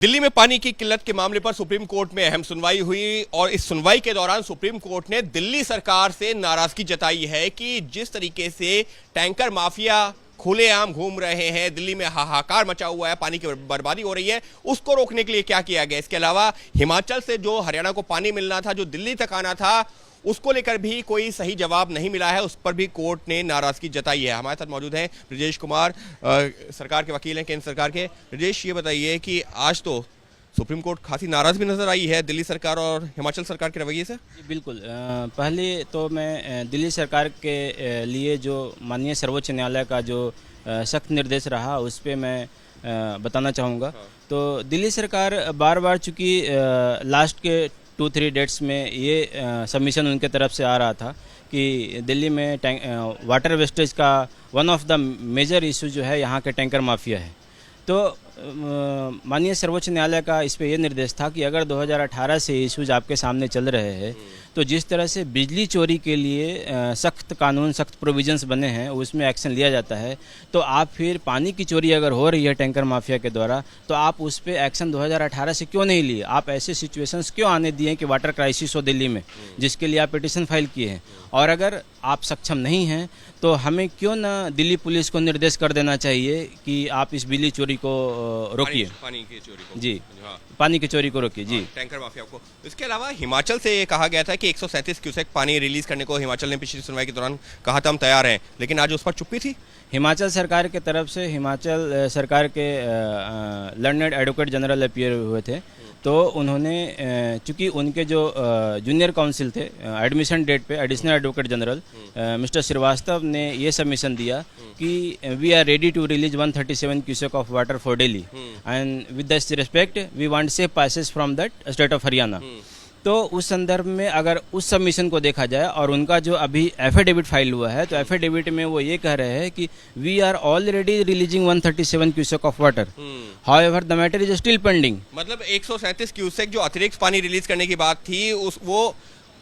दिल्ली में पानी की किल्लत के मामले पर सुप्रीम कोर्ट में अहम सुनवाई हुई और इस सुनवाई के दौरान सुप्रीम कोर्ट ने दिल्ली सरकार से नाराजगी जताई है कि जिस तरीके से टैंकर माफिया खुलेआम घूम रहे हैं, दिल्ली में हाहाकार मचा हुआ है, पानी की बर्बादी हो रही है, उसको रोकने के लिए क्या किया गया। इसके अलावा हिमाचल से जो हरियाणा को पानी मिलना था, जो दिल्ली तक आना था, उसको लेकर भी कोई सही जवाब नहीं मिला है, उस पर भी कोर्ट ने नाराजगी जताई है। हमारे साथ मौजूद हैं ब्रजेश कुमार, सरकार के वकील हैं, केंद्र सरकार के। ब्रजेश, ये बताइए कि आज तो सुप्रीम कोर्ट खासी नाराज भी नजर आई है दिल्ली सरकार और हिमाचल सरकार के रवैये से। जी बिल्कुल। पहले तो मैं दिल्ली सरकार के लिए जो माननीय सर्वोच्च न्यायालय का जो सख्त निर्देश रहा उस पर मैं बताना चाहूँगा। तो दिल्ली सरकार बार बार चूँकि लास्ट के 2-3 डेट्स में ये सबमिशन उनके तरफ से आ रहा था कि दिल्ली में वाटर वेस्टेज का one of the major issue जो है यहाँ के टैंकर माफिया है। तो माननीय सर्वोच्च न्यायालय का इस पे ये निर्देश था कि अगर 2018 से इशूज आपके सामने चल रहे हैं तो जिस तरह से बिजली चोरी के लिए सख्त कानून, सख्त प्रोविजंस बने हैं, उसमें एक्शन लिया जाता है। तो आप फिर पानी की चोरी अगर हो रही है टैंकर माफिया के द्वारा, तो आप उस पर एक्शन 2018 से क्यों नहीं लिए? आप ऐसे सिचुएशंस क्यों आने दिए कि वाटर क्राइसिस हो दिल्ली में, जिसके लिए आप पिटिशन फाइल किए हैं? और अगर आप सक्षम नहीं हैं तो हमें क्यों ना दिल्ली पुलिस को निर्देश कर देना चाहिए कि आप इस बिजली चोरी को रोकिए, पानी की चोरी को। जी हाँ। पानी की चोरी को रोकिए। जी टैंकर माफिया को। इसके अलावा हिमाचल से ये कहा गया था कि 137 क्यूसेक पानी रिलीज करने को हिमाचल ने पिछली सुनवाई के दौरान कहा था हम तैयार हैं, लेकिन आज उस पर चुप्पी थी। हिमाचल सरकार के तरफ से हिमाचल सरकार के लर्नेड एडवोकेट जनरल अपीयर हुए थे, तो उन्होंने चूंकि उनके जो जूनियर काउंसिल थे एडमिशन डेट पे additional advocate general mister Shrivastava ने ये सबमिशन दिया कि we are ready to release 137 cusec of water for Delhi and with this respect we want safe passes from that state of Haryana. तो उस संदर्भ में अगर उस सबमिशन को देखा जाए और उनका जो अभी एफिडेविट फाइल हुआ है, तो एफिडेविट में वो ये कह रहे हैं कि we are already releasing 137 cusec of water, however the matter is still pending. मतलब 137 क्यूसेक जो अतिरिक्त पानी रिलीज करने की बात थी, वो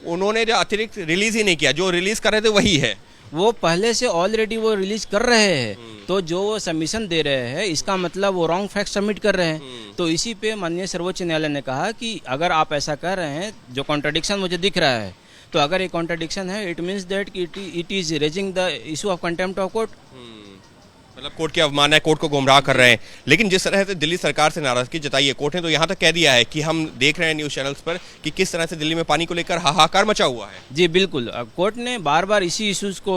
उन्होंने जो अतिरिक्त रिलीज ही नहीं किया, जो रिलीज कर रहे थे वही है। वो पहले से ऑलरेडी वो रिलीज कर रहे हैं, तो जो वो सबमिशन दे रहे हैं इसका मतलब वो रॉन्ग फैक्ट सबमिट कर रहे हैं। तो इसी पे माननीय सर्वोच्च न्यायालय ने कहा कि अगर आप ऐसा कर रहे हैं, जो कॉन्ट्रडिक्शन मुझे दिख रहा है, तो अगर ये कॉन्ट्रडिक्शन है, it means that it is raising the issue of contempt of court. मतलब कोर्ट की अवमानना है, कोर्ट को गुमराह कर रहे हैं। लेकिन जिस तरह से दिल्ली सरकार से नाराजगी जताई है कोर्ट ने, तो यहाँ तक कह दिया है कि हम देख रहे हैं न्यूज़ चैनल्स पर कि किस तरह से दिल्ली में पानी को लेकर हाहाकार मचा हुआ है। जी बिल्कुल। कोर्ट ने बार बार इसी इश्यूज को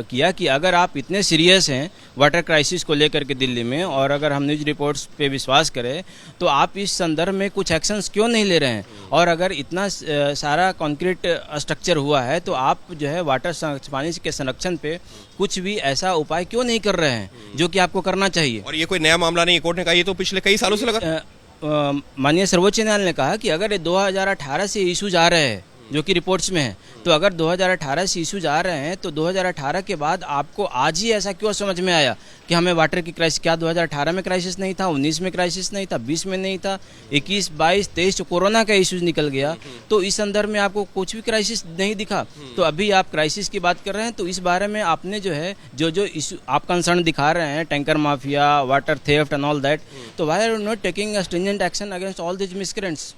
किया कि अगर आप इतने सीरियस हैं वाटर क्राइसिस को लेकर के दिल्ली में, और अगर हम न्यूज़ रिपोर्ट्स पे विश्वास करें, तो आप इस संदर्भ में कुछ एक्शंस क्यों नहीं ले रहे हैं? और अगर इतना सारा कॉन्क्रीट स्ट्रक्चर हुआ है, तो आप जो है वाटर पानी के संरक्षण पे कुछ भी ऐसा उपाय क्यों नहीं कर रहे हैं जो कि आपको करना चाहिए? और ये कोई नया मामला नहीं है, कोर्ट ने कहा ये तो पिछले कई सालों से लगा। माननीय सर्वोच्च न्यायालय ने कहा कि अगर 2018 से इशूज आ रहे हैं जो कि रिपोर्ट्स में है, तो अगर 2018 से इशूज आ रहे हैं तो 2018 के बाद आपको आज ही ऐसा क्यों समझ में आया कि हमें वाटर की क्राइसिस? क्या 2018 में क्राइसिस नहीं था, 19 में क्राइसिस नहीं था, 20 में नहीं था, 21, 22, 23 कोरोना का इशूज निकल गया, तो इस संदर्भ में आपको कुछ भी क्राइसिस नहीं दिखा। तो अभी आप क्राइसिस की बात कर रहे हैं, तो इस बारे में आपने जो है जो इशू आप कंसर्न दिखा रहे हैं, tanker mafia, water theft and all that, तो why are you not taking a stringent action against all this miscreants?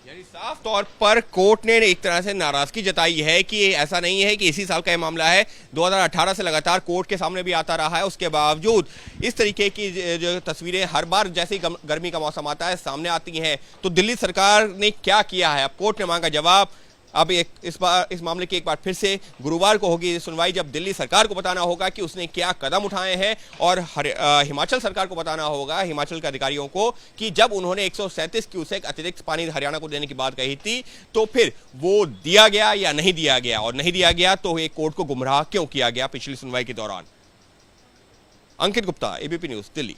यानी साफ तौर पर कोर्ट ने एक तरह से नाराजगी जताई है कि ऐसा नहीं है कि इसी साल का ये मामला है, 2018 से लगातार कोर्ट के सामने भी आता रहा है। उसके बावजूद इस तरीके की जो तस्वीरें हर बार जैसे ही गर्मी का मौसम आता है सामने आती हैं, तो दिल्ली सरकार ने क्या किया है? अब कोर्ट ने मांगा जवाब। अब इस मामले की एक बार फिर से गुरुवार को होगी सुनवाई, जब दिल्ली सरकार को बताना होगा कि उसने क्या कदम उठाए हैं, और हिमाचल सरकार को बताना होगा, हिमाचल के अधिकारियों को, कि जब उन्होंने 137 क्यूसेक अतिरिक्त पानी हरियाणा को देने की बात कही थी, तो फिर वो दिया गया या नहीं दिया गया, और नहीं दिया गया तो एक कोर्ट को गुमराह क्यों किया गया पिछली सुनवाई के दौरान। अंकित गुप्ता, एबीपी न्यूज़, दिल्ली।